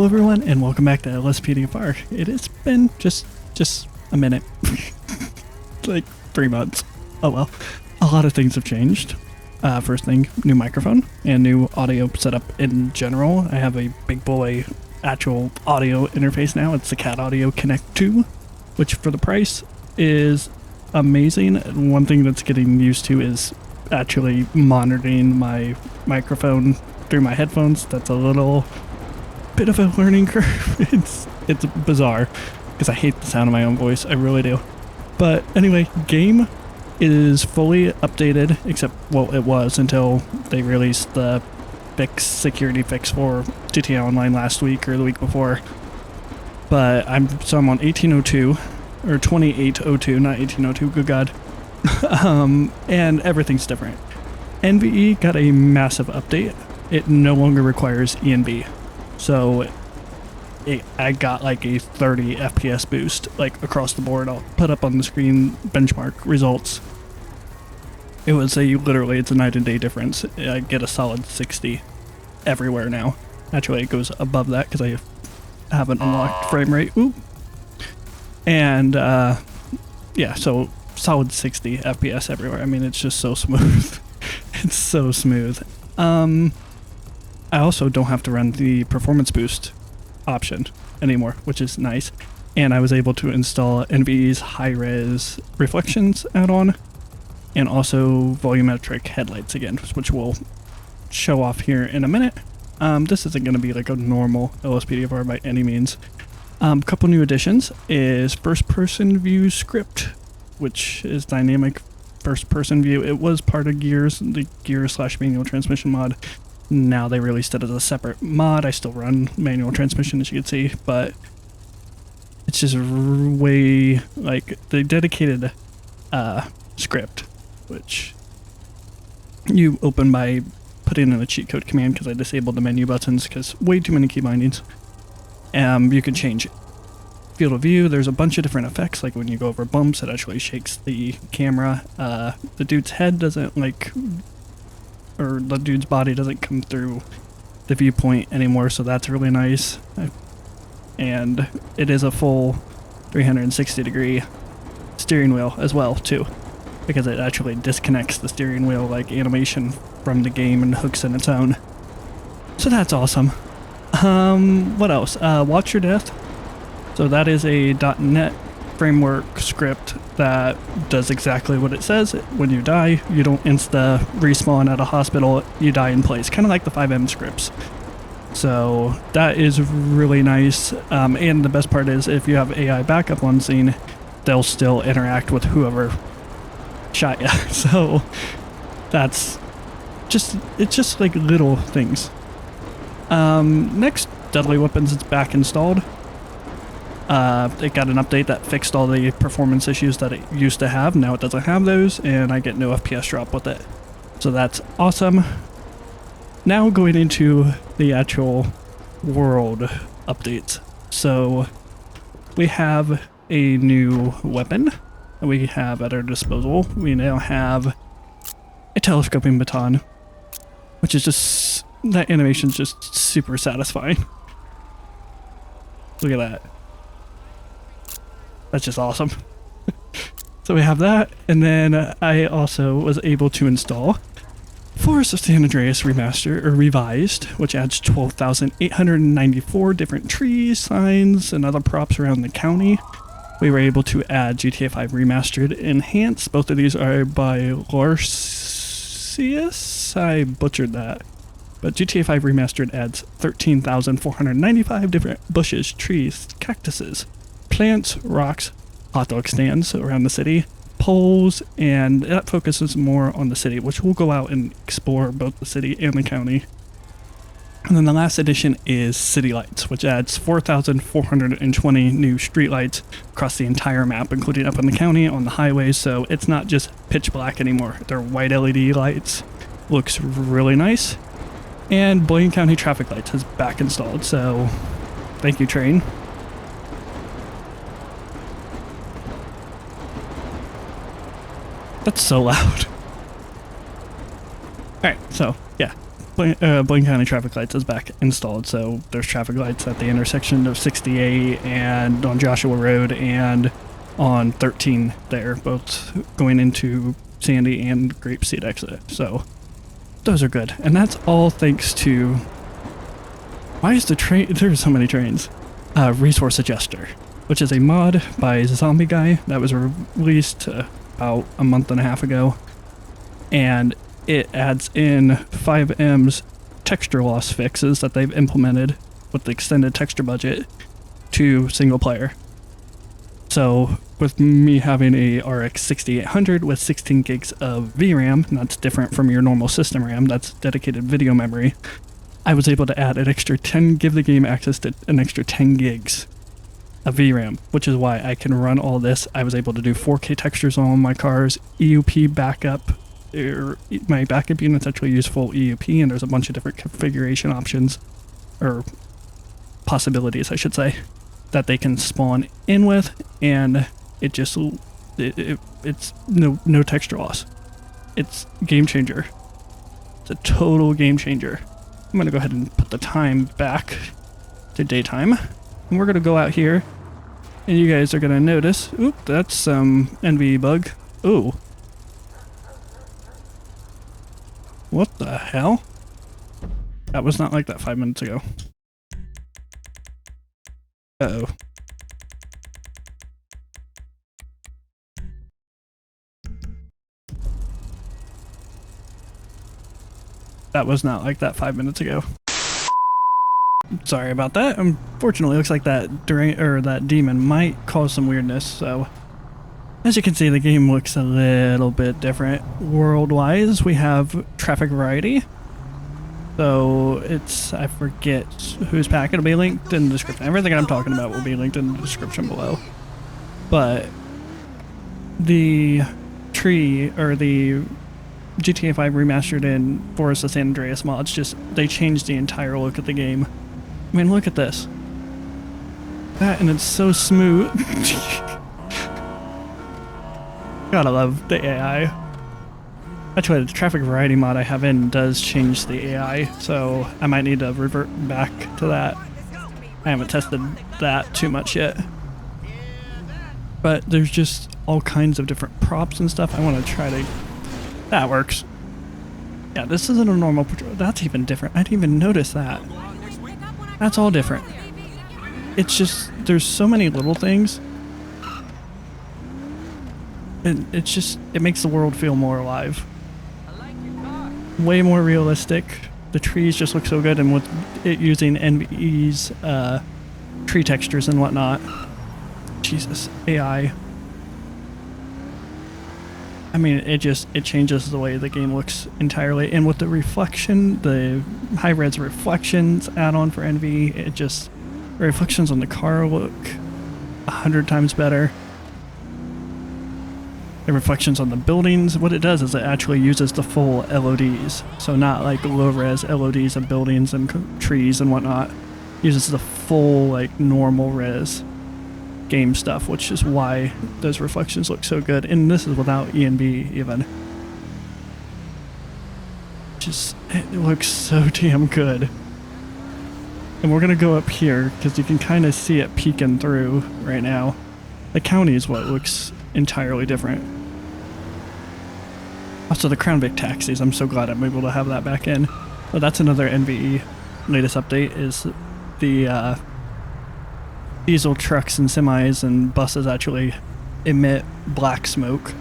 Hello everyone and welcome back to LSPDFR. It has been just a minute. Like 3 months. Oh well. A lot of things have changed. First thing, new microphone and new audio setup in general. I have a big boy actual audio interface now. It's the Cat Audio Connect 2, which for the price is amazing. One thing that's getting used to is actually monitoring my microphone through my headphones. That's a little bit of a learning curve. It's bizarre because I hate the sound of my own voice. I really do. But anyway, game is fully updated, except, well, it was until they released the security fix for GTA Online last week or the week before. But I'm on 1802 or 2802, not 1802. Good God. And everything's different. NVE got a massive update. It no longer requires ENB. So I got like a 30 FPS boost, like across the board. I'll put up on the screen benchmark results. It was literally, it's a night and day difference. I get a solid 60 everywhere now. Actually, it goes above that because I haven't unlocked frame rate. Ooh. And yeah, so solid 60 FPS everywhere. I mean, it's just so smooth. It's so smooth. I also don't have to run the performance boost option anymore, which is nice. And I was able to install NVE's high-res reflections add-on and also volumetric headlights again, which we'll show off here in a minute. This isn't going to be like a normal LSPDFR by any means. Couple new additions is first-person view script, which is dynamic first-person view. It was part of the Gears/manual transmission mod. Now they released it as a separate mod. I still run manual transmission, as you can see, but it's just way, like, the dedicated script, which you open by putting in a cheat code command because I disabled the menu buttons because way too many key bindings. You can change field of view. There's a bunch of different effects, like when you go over bumps, it actually shakes the camera. The dude's head doesn't or the dude's body doesn't come through the viewpoint anymore, so that's really nice. And it is a full 360 degree steering wheel as well too, because it actually disconnects the steering wheel like animation from the game and hooks in its own. So that's awesome. What else? Watch Your Death. So that is a .NET framework script that does exactly what it says. When you die, you don't insta respawn at a hospital, you die in place, kind of like the 5M scripts. So that is really nice. And the best part is if you have AI backup on scene, they'll still interact with whoever shot you. So it's just like little things. Next, Deadly Weapons is back installed. It got an update that fixed all the performance issues that it used to have. Now it doesn't have those, and I get no FPS drop with it. So that's awesome. Now going into the actual world updates. So we have a new weapon that we have at our disposal. We now have a telescoping baton, which is just, that animation is just super satisfying. Look at that. That's just awesome. So we have that, and then I also was able to install Forest of San Andreas Remastered, or Revised, which adds 12,894 different trees, signs, and other props around the county. We were able to add GTA 5 Remastered Enhanced. Both of these are by Larcius. I butchered that. But GTA 5 Remastered adds 13,495 different bushes, trees, cactuses, plants, rocks, hot dog stands around the city, poles, and that focuses more on the city, which we'll go out and explore both the city and the county. And then the last addition is City Lights, which adds 4,420 new streetlights across the entire map, including up in the county, on the highways, so it's not just pitch black anymore. They're white LED lights. Looks really nice. And Blaine County Traffic Lights is back installed, so thank you, train. That's so loud. Alright, so yeah, Blaine County traffic lights is back installed, so there's traffic lights at the intersection of 68 and on Joshua Road and on 13 there, both going into Sandy and Grapeseed exit. So those are good, and that's all thanks to, why is the train, there's so many trains, Resource Adjuster, which is a mod by Zombie Guy that was released about a month and a half ago, and it adds in 5M's texture loss fixes that they've implemented with the extended texture budget to single player. So with me having a RX 6800 with 16 gigs of VRAM, and that's different from your normal system RAM, that's dedicated video memory, I was able to add an extra 10, give the game access to an extra 10 gigs of VRAM, which is why I can run all this. I was able to do 4K textures on all my cars, EUP backup. My backup units actually use full EUP, and there's a bunch of different configuration options, or possibilities I should say, that they can spawn in with, and it just it's no texture loss. It's game changer. It's a total game changer. I'm gonna go ahead and put the time back to daytime, and we're gonna go out here, and you guys are gonna notice, oop, that's some NVE bug. Ooh. What the hell? That was not like that 5 minutes ago. Uh-oh. That was not like that 5 minutes ago. Sorry about that. Unfortunately, it looks like that that demon might cause some weirdness, so as you can see, the game looks a little bit different. World-wise, we have traffic variety. So it's, I forget whose pack, it'll be linked in the description. Everything I'm talking about will be linked in the description below. But the tree, or the GTA 5 Remastered in Forest of San Andreas mods, just, they changed the entire look of the game. I mean, look at this. That, and it's so smooth. Gotta love the AI. Actually, the traffic variety mod I have in does change the AI, so I might need to revert back to that. I haven't tested that too much yet. But there's just all kinds of different props and stuff. I want to try to... That works. Yeah, this isn't a normal patrol. That's even different. I didn't even notice that. That's all different. It's just, there's so many little things. And it's just, it makes the world feel more alive. Way more realistic. The trees just look so good, and with it using NVE's tree textures and whatnot. Jesus, AI. I mean, it changes the way the game looks entirely. And with the reflection, the high-res reflections add-on for NVE, it just, the reflections on the car look 100 times better. The reflections on the buildings, what it does is it actually uses the full LODs. So not like low-res LODs of buildings and trees and whatnot. It uses the full, like, normal res game stuff, which is why those reflections look so good. And this is without ENB even. Just, it looks so damn good. And we're gonna go up here because you can kind of see it peeking through right now. The county is what looks entirely different. Also, the Crown Vic taxis, I'm so glad I'm able to have that back in. But that's another NVE latest update, is the diesel trucks and semis and buses actually emit black smoke,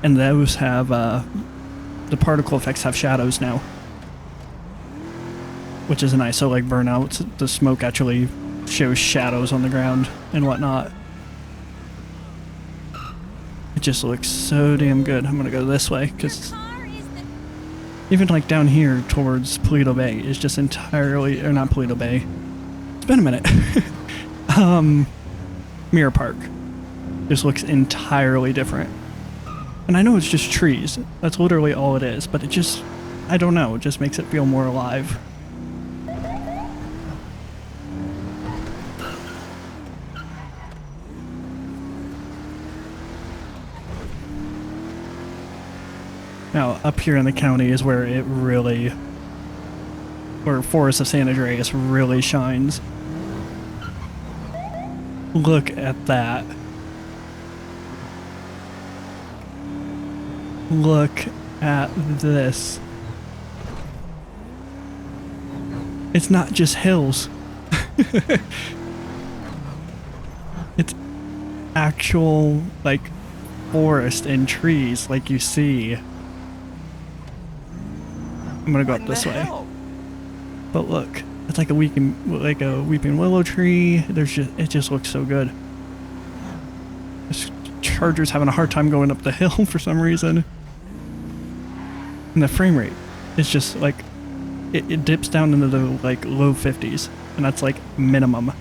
and those have the particle effects have shadows now, which is nice. So like burnouts, the smoke actually shows shadows on the ground and whatnot. It just looks so damn good. I'm gonna go this way because even like down here towards Paleto Bay is just entirely, or not Paleto Bay, it's been a minute. Mirror Park just looks entirely different. And I know it's just trees, that's literally all it is, but it just, I don't know, it just makes it feel more alive. Now, up here in the county is where it really or Forest of San Andreas really shines. Look at that. Look at this. It's not just hills. It's actual, like, forest and trees like you see. I'm gonna go up this way. But look, it's like a weeping willow tree. It just looks so good. This Charger's having a hard time going up the hill for some reason. And the frame rate is just like, it dips down into the like low 50s, and that's like minimum.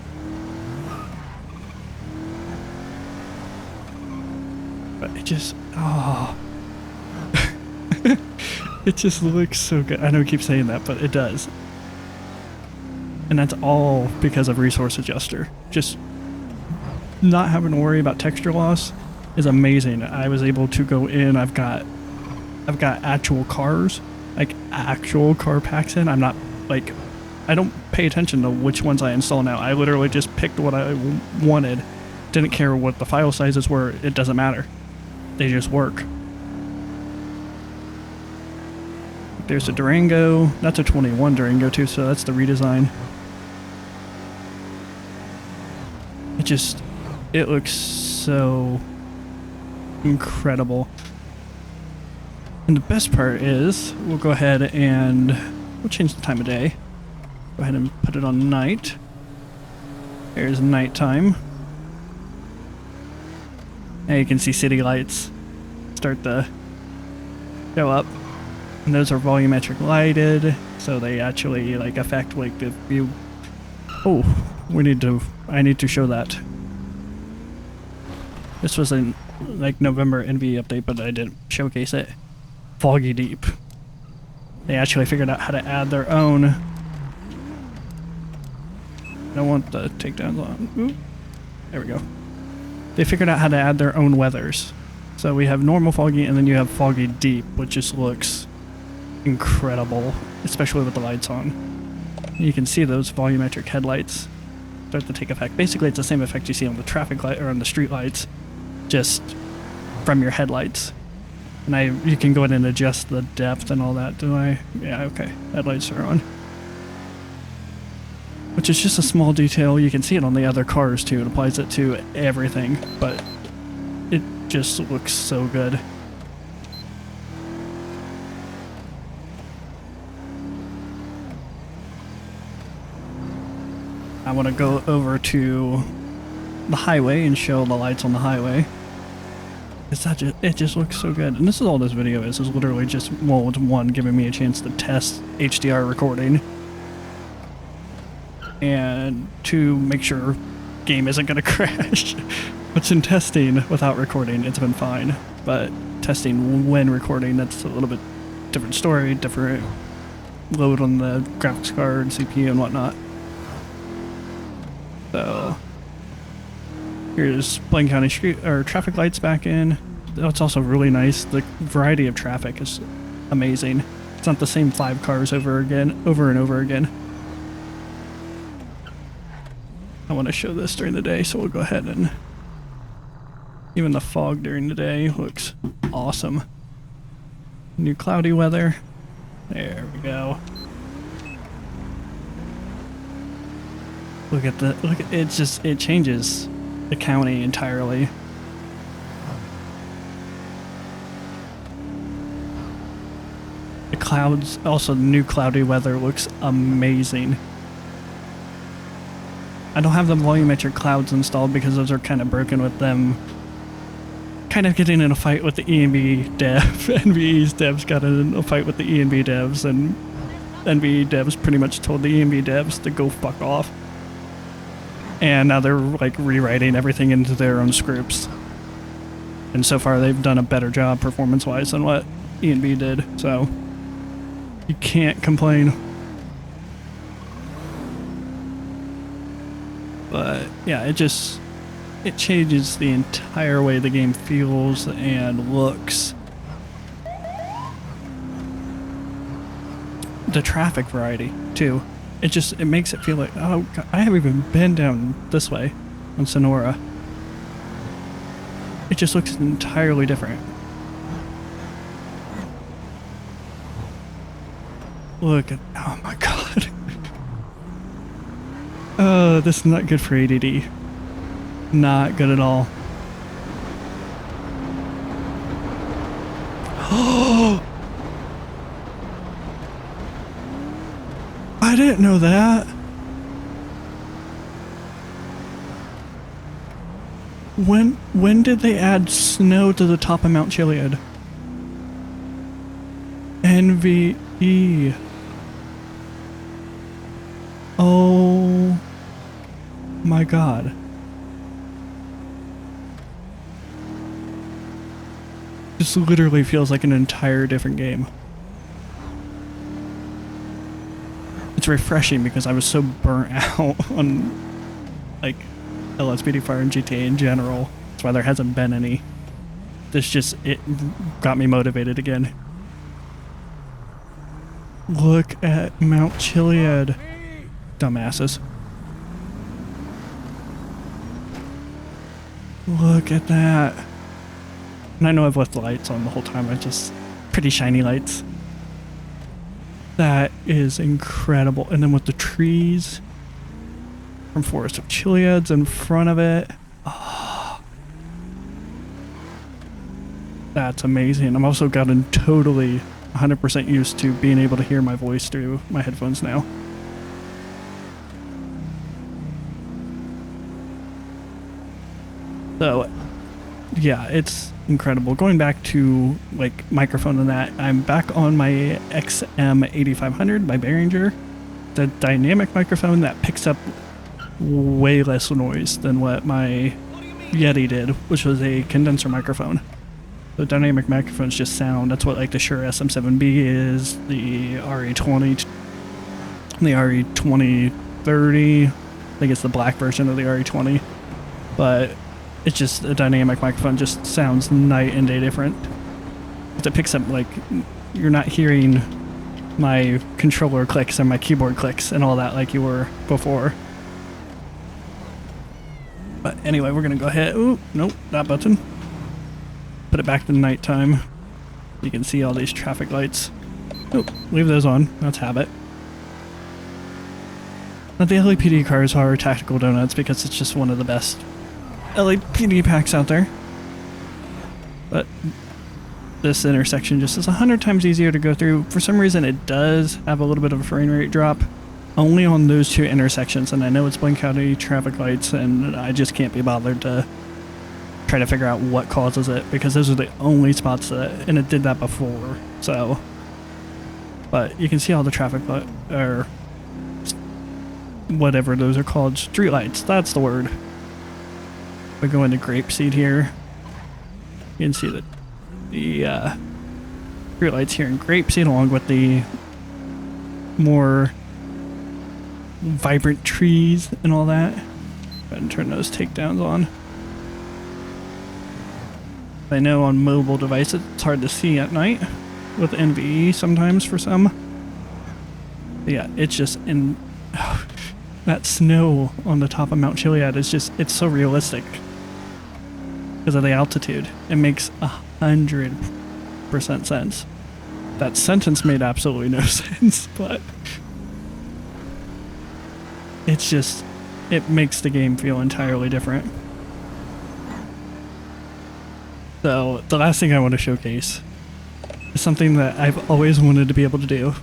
But it just, oh. It just looks so good. I know I keep saying that, but it does. And that's all because of Resource Adjuster. Just not having to worry about texture loss is amazing. I was able to go in, I've got actual cars, like actual car packs in. I'm not like, I don't pay attention to which ones I install now. I literally just picked what I wanted. Didn't care what the file sizes were. It doesn't matter. They just work. There's a Durango. That's a 21 Durango too, so that's the redesign. It looks so incredible. And the best part is, we'll go ahead and we'll change the time of day. Go ahead and put it on night. There's nighttime. Now you can see city lights start to go up. And those are volumetric lighted, so they actually like affect like the view. Oh, I need to show that. This was in like November NVE update, but I didn't showcase it. Foggy Deep. They actually figured out how to add their own. I don't want the takedowns on. Ooh. There we go. They figured out how to add their own weathers. So we have normal foggy, and then you have foggy deep, which just looks incredible, especially with the lights on. You can see those volumetric headlights start to take effect. Basically, it's the same effect you see on the traffic light or on the street lights, just from your headlights. And you can go in and adjust the depth and all that. Do I? Yeah, okay. Headlights are on. Which is just a small detail. You can see it on the other cars too. It applies it to everything, but it just looks so good. I want to go over to the highway and show the lights on the highway. It just looks so good. And this is all this video is literally just, well, it's one giving me a chance to test HDR recording. And to make sure game isn't going to crash. Which in testing without recording, it's been fine. But testing when recording, that's a little bit different story, different load on the graphics card, CPU and whatnot. So here's Blaine County street or traffic lights back in. It's also really nice. The variety of traffic is amazing. It's not the same 5 cars over and over again. I want to show this during the day, so we'll go ahead and even the fog during the day looks awesome. New cloudy weather. There we go. It changes the county entirely. The clouds, also new cloudy weather looks amazing. I don't have the volumetric clouds installed because those are kind of broken with them kind of getting in a fight with the ENB dev. NVE's devs got in a fight with the ENB devs, and NVE devs pretty much told the ENB devs to go fuck off. And now they're like rewriting everything into their own scripts. And so far they've done a better job performance-wise than what ENB did, so you can't complain. But yeah, it changes the entire way the game feels and looks. the traffic variety too. It makes it feel like, oh God, I haven't even been down this way on Sonora. It just looks entirely different. Look at, oh my God. Oh, this is not good for ADD. Not good at all. Oh! I didn't know that. When did they add snow to the top of Mount Chiliad? NVE. Oh my God. This literally feels like an entire different game. It's refreshing because I was so burnt out on like LSPDFR and GTA in general. That's why there hasn't been any. It got me motivated again. Look at Mount Chiliad. Dumbasses. Look at that. And I know I've left the lights on the whole time. Pretty shiny lights. That is incredible. And then with the trees from Forest of Chiliad's in front of it. Oh, that's amazing. I'm also gotten totally 100% used to being able to hear my voice through my headphones now. So, yeah, it's incredible. Going back to like microphone and that, I'm back on my XM8500 by Behringer, the dynamic microphone that picks up way less noise than what my Yeti did, which was a condenser microphone. The dynamic microphones just sound. That's what like the Shure SM7B is, the RE20, the RE2030. I think it's the black version of the RE20, but it's just a dynamic microphone. Just sounds night and day different. It picks up like you're not hearing my controller clicks and my keyboard clicks and all that like you were before. But anyway, we're gonna go ahead. Ooh, nope, that button. Put it back to nighttime. You can see all these traffic lights. Oh, leave those on. That's habit. Now the LAPD cars are tactical donuts because it's just one of the best LAPD packs out there. But this intersection just is 100 times easier to go through. For some reason it does have a little bit of a frame rate drop. Only on those two intersections, and I know it's Blaine County traffic lights, and I just can't be bothered to try to figure out what causes it, because those are the only spots that, and it did that before, so. But you can see all the traffic light, or whatever those are called, street lights, that's the word. We go into Grapeseed here. You can see the street lights here in Grapeseed, along with the more vibrant trees and all that. Go ahead and turn those takedowns on. I know on mobile devices it's hard to see at night with NVE sometimes for some. But yeah, it's just in that snow on the top of Mount Chiliad is just, it's so realistic because of the altitude. It makes 100% sense. That sentence made absolutely no sense, but it's just, it makes the game feel entirely different. So the last thing I want to showcase is something that I've always wanted to be able to do,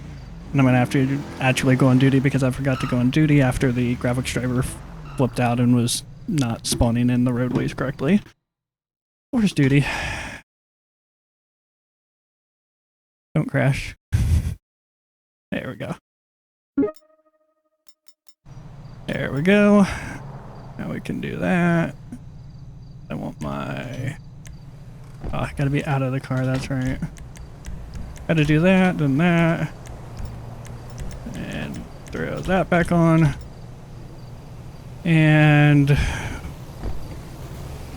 and I'm going to have to actually go on duty because I forgot to go on duty after the graphics driver flipped out and was not spawning in the roadways correctly. Where's duty? Don't crash. There we go. There we go. Now we can do that. I want my... Oh, I gotta be out of the car, that's right. Gotta do that, then that. And throw that back on. And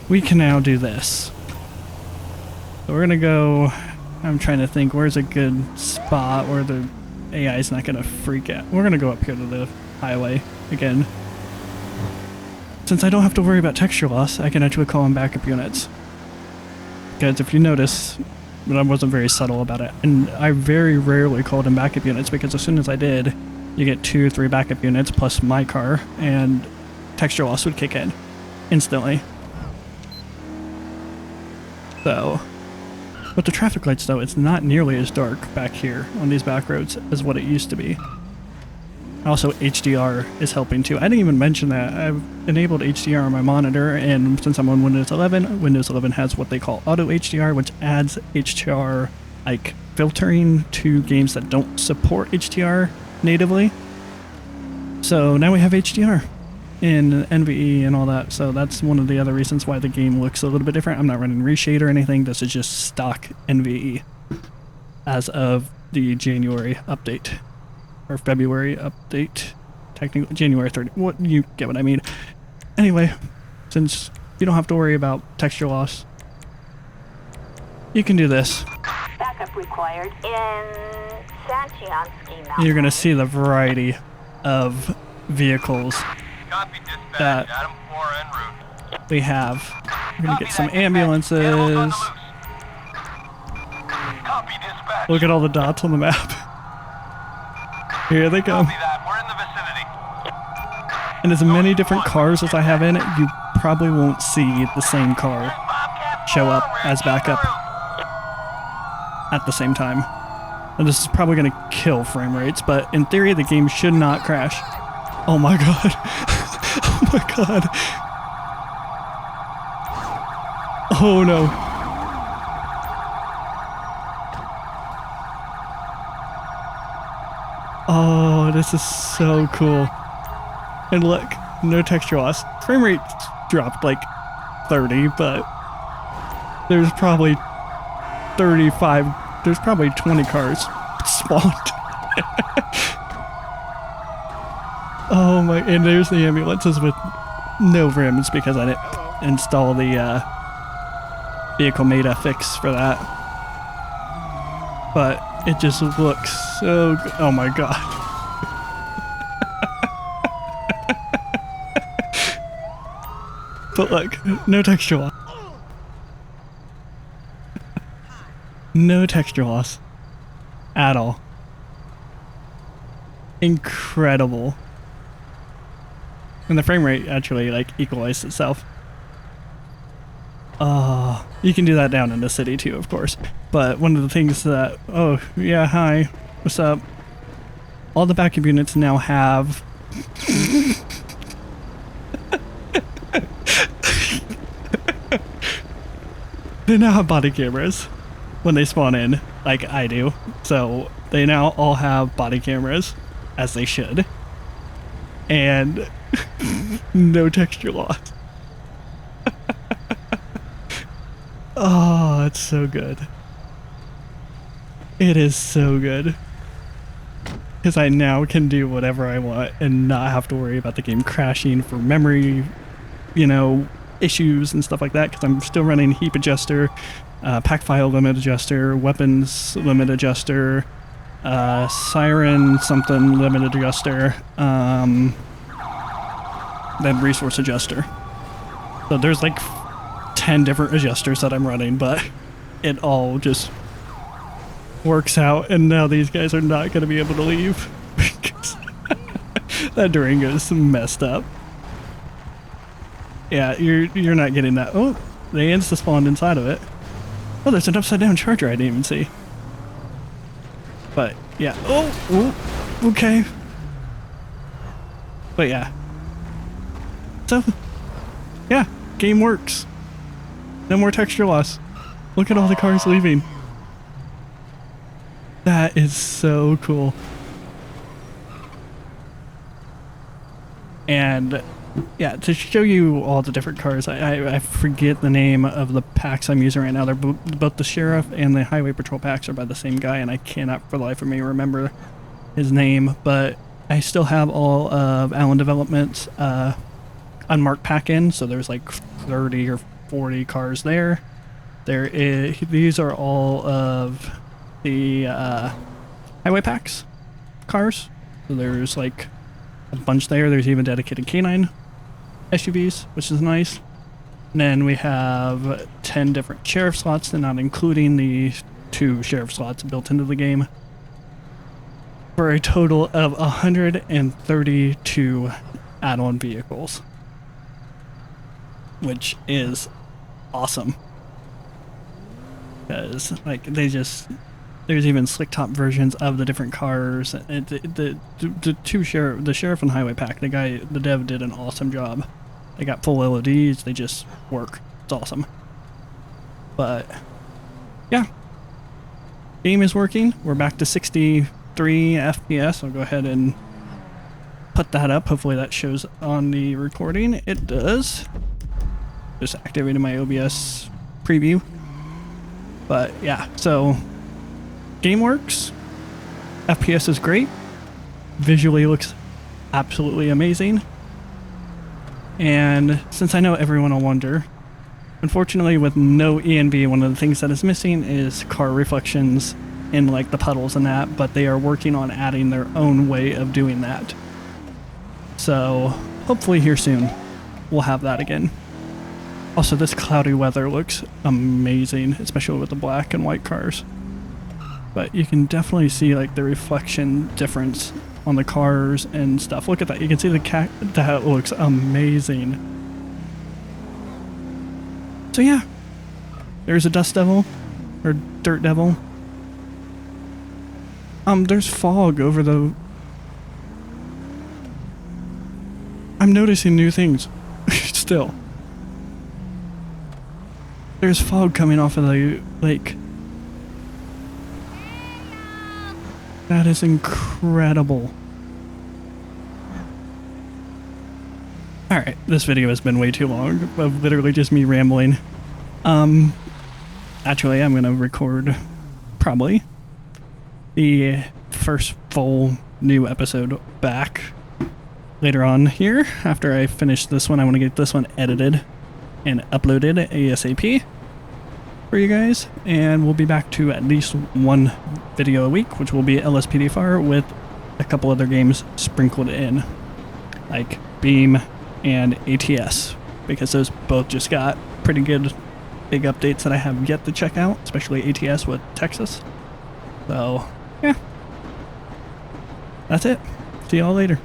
we can now do this. So we're gonna go... I'm trying to think, where's a good spot where the AI is not gonna freak out. We're gonna go up here to the highway again. Since I don't have to worry about texture loss, I can actually call in backup units. Because if you notice, I wasn't very subtle about it, and I very rarely called in backup units because as soon as I did, you get 2 or 3 backup units plus my car, and texture loss would kick in instantly. So, with the traffic lights though, it's not nearly as dark back here on these back roads as what it used to be. Also, HDR is helping too. I didn't even mention that. I've enabled HDR on my monitor, and since I'm on Windows 11, Windows 11 has what they call Auto HDR, which adds HDR like filtering to games that don't support HDR natively. So now we have HDR in NVE and all that, so that's one of the other reasons why the game looks a little bit different. I'm not running reshade or anything. This is just stock NVE as of the January update. Or February update, technically January 30th. What, you get what I mean. Anyway, since you don't have to worry about texture loss, you can do this. Backup required in Sanchiansky Mountain. You're gonna see the variety of vehicles Copy, dispatch. that Adam 4 en route. we have. We're gonna get some Copy that, dispatch. Animals on ambulances. the loose. Copy, dispatch. Look at all the dots on the map. Here they come. Copy that. We're in the vicinity. And as many different cars as I have in it, you probably won't see the same car show up as backup at the same time. And this is probably going to kill frame rates, but in theory the game should not crash. Oh my god. Oh my god. Oh no. Oh, this is so cool. And look, no texture loss. Frame rate dropped like 30, but there's probably 35, there's probably 20 cars spawned. Oh my, and there's the ambulances with no rims because I didn't install the vehicle meta fix for that. But it just looks so good. Oh my god. But look, no texture loss. No texture loss. At all. Incredible. And the frame rate actually like equalized itself. You can do that down in the city too, of course. But one of the things that, oh yeah, hi, what's up? All the backup units now have they now have body cameras when they spawn in, like I do. So they now all have body cameras, as they should. And no texture loss. Oh, it's so good. It is so good. Because I now can do whatever I want and not have to worry about the game crashing for memory, you know, issues and stuff like that. Because I'm still running heap adjuster, pack file limit adjuster, weapons limit adjuster, siren something limit adjuster, then resource adjuster. So there's like 10 different adjusters that I'm running, but it all just works out, and now these guys are not going to be able to leave because that Durango's messed up. Yeah, you're not getting that. Oh, they insta-spawned inside of it. Oh, there's an upside down charger I didn't even see. But yeah, oh, okay. But yeah. So, yeah, game works. No more texture loss. Look at all the cars leaving. That is so cool. And yeah, to show you all the different cars, I forget the name of the packs I'm using right now. They're both the Sheriff and the Highway Patrol packs are by the same guy, and I cannot for the life of me remember his name, but I still have all of Allen Development's unmarked pack in, so there's like 30 or 40 cars there. These are all of the highway packs, cars. So there's like a bunch there. There's even dedicated canine SUVs, which is nice. And then we have 10 different sheriff slots, and not including the 2 sheriff slots built into the game, for a total of 132 add-on vehicles, which is awesome. Because like there's even slick top versions of the different cars. The sheriff and highway pack, the dev did an awesome job. They got full LEDs, they just work. It's awesome. But yeah, game is working. We're back to 63 FPS. I'll go ahead and put that up. Hopefully that shows on the recording. It does. Just activated my OBS preview. But yeah, so game works. FPS is great. Visually looks absolutely amazing. And since I know everyone will wonder, unfortunately with no NVE, one of the things that is missing is car reflections in like the puddles and that, but they are working on adding their own way of doing that. So hopefully here soon we'll have that again. Also, this cloudy weather looks amazing, especially with the black and white cars. But you can definitely see like the reflection difference on the cars and stuff. Look at that. You can see the cat. That looks amazing. So yeah, there's a dust devil or dirt devil. There's fog over the... I'm noticing new things still. There's fog coming off of the lake. That is incredible. Alright, this video has been way too long of literally just me rambling. Actually, I'm gonna record probably the first full new episode back later on here. After I finish this one, I want to get this one edited and uploaded ASAP for you guys, and we'll be back to at least one video a week, which will be LSPDFR with a couple other games sprinkled in, like Beam and ATS, because those both just got pretty good big updates that I have yet to check out, especially ATS with Texas. So yeah, that's it. See y'all later.